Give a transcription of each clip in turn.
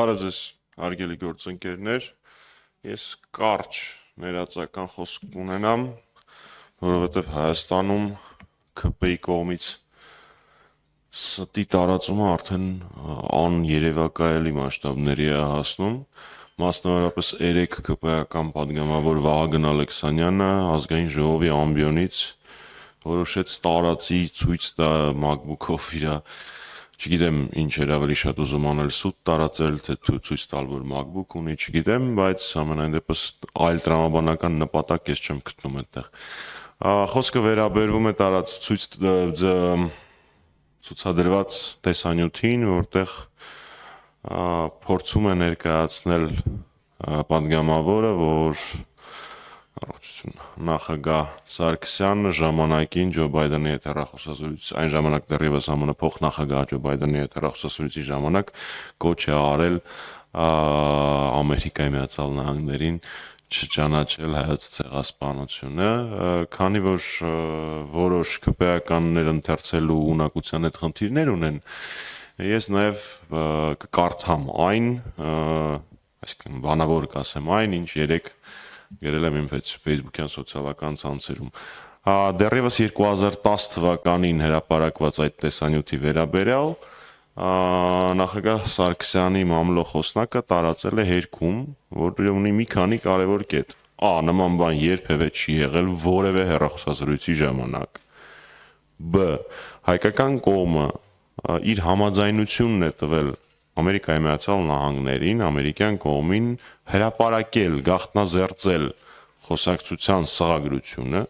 Բարև ձեզ, հարգելի գործընկերներ, ես կարճ ներածական խոսք ունենամ, որովհետև Հայաստանում ՔՊ-ի կողմից ստի տարածումը արդեն աներևակայելի մասշտաբների է հասնում, մասնավորապես 3 ՔՊ-ական պատգամավոր Վահագն Ալեքսանյանը ազգային ժողովի ամբիոնից որոշեց տարածի ցույց տա MacBook-ով իր չգիտեմ ինչ էր ավելի շատ ուզում անել սուտ տարածել, թե ցույց տալ, որ MacBook ունի, չգիտեմ, բայց ամենայն դեպս այլ տրամաբանական նպատակ ես չեմ գտնում այդտեղ։ Խոսքը վերաբերվում է ցուցադրված տեսանյութին, որտեղ փորձում է ներկայացնել պատգամավորը, որ նախագահ Սարգսյանը ժամանակին Ջո Բայդենի հետ հեռախոսազրույց, այն ժամանակ դեռևս ԱՄՆ փոխնախագահ Ջո Բայդենի հետ հեռախոսազրույցի ժամանակ կոչ է արել Ամերիկայի Միացյալ Նահանգներին չճանաչել հայոց ցեղասպանությունը, քանի որ որոշ ՔՊ-ականներ ընթերցելու ունակության հետ խնդիրներ ունեն, ես նաև կկարդամ այն, այսինքն բանավոր կասեմ այն, ինչ երեք գրել եմ իմ Facebook-յան սոցիալական ցանցերում։ Դեռևս 2010 թվականին հրապարակված այդ տեսանյութի վերաբերյալ նախագահ Սարգսյանի մամլո խոսնակը տարածել է հերքում, որ ունի մի քանի կարևոր կետ։ Նման բան երբևէ չի եղել որևէ հեռախոսազրույցի ժամանակ։ Բ. Հայկական կողմը իր համաձայնությունն է տվել Ամերիկայի Միացյալ Նահանգներին, ամերիկյան կողմին հրապարակել, գաղտնազերծել խոսակցության սղագրությունը,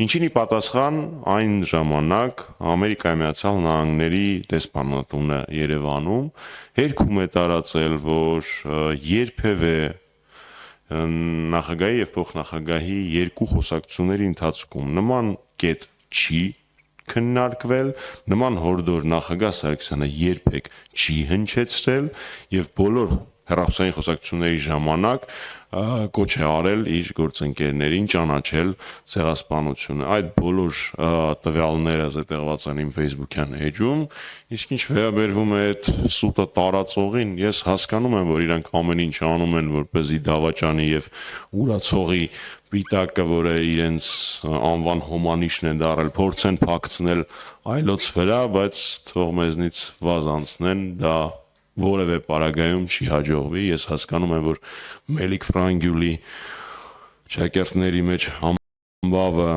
ինչին ի պատասխան այն ժամանակ Ամերիկայի Միացյալ Նահանգների դեսպանատունը Երևանում հերքում է տարածել, որ երբևէ նախագահի եւ փոխնախագահի երկու խոսակցությունների ընթացքում նման կետ չի քննարկվել, նման հորդոր նախագահ Սարգսյանը երբեք չի հնչեցրել եւ բոլոր հեռախոսային խոսակցությունների ժամանակ կոչ է արել իր գործընկերներին ճանաչել ցեղասպանությունը։ Այդ բոլոր տվյալները զետեղված են իմ Facebook-յան էջում, իսկ ինչ վերաբերվում է այդ սուտը տարածողին, ես հասկանում եմ, որ իրանք ամեն ինչ անում են, որպեսզի դավաճանի եւ ուրացողի պիտակը, որը իրենց անվան հոմանիշն է դարել, փորձեն փակցնել այլոց վրա, բայց թող մեզնից վազ անցնեն, դա որևէ պարագայում չի հաջողվի։ Ես հասկանում եմ, որ Մելիք Ֆրանգյուլի շակերտների մեջ համբավը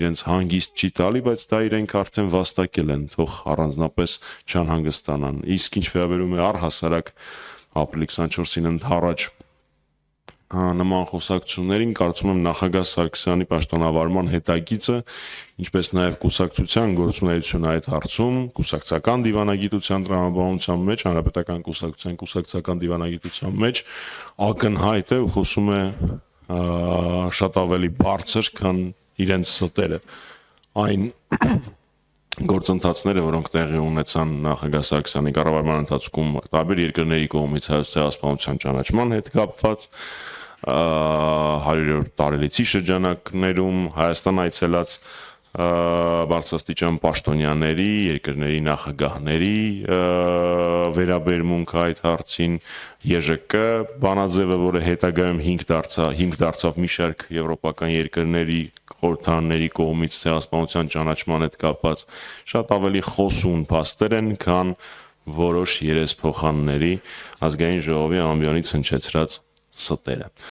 իրենց հանգիստ չի տալի, բայց դա իրենք արդեն վաստակել են, թող առանձնապես չանհանգստանան։ Իսկ ինչ վերաբերում է առհասարակ ապրիլի 24-ին ընդառաջ նման խոսակցություններին, կարծում եմ նախագահ Սարգսյանի պաշտոնավարման հետագիծը, ինչպես նաև կուսակցության գործունեությունը այդ հարցում, կուսակցական դիվանագիտության տրամաբանության մեջ, հանրապետական կուսակցության կուսակցական դիվանագիտության մեջ ակնհայտ է ու խոսում է շատ ավելի բարձր, քան իրենց ստերը։ Այն գործընթացները, որոնք տեղի ունեցան նախագահ Սարգսյանի կառավարման ընթացքում տարբեր երկրների կողմից հայոց ցեղասպանության ճանաչման հետ կապված, 100-րդ տարելիցի շրջանակներում Հայաստան այցելած բարձրաստիճան պաշտոնյաների, երկրների նախագահների վերաբերմունքը այդ հարցին, ԵԺԿ բանաձևը, որը հետագայում հիմք դարձավ մի շարք եվրոպական երկրների խորհրդարանների կողմից ցեղասպանության ճանաչման հետ կապված, շատ ավելի խոսուն փաստեր են, քան որոշ երեսփոխանների ազգային ժողովի ամբիոնից հնչեցրած ստերը։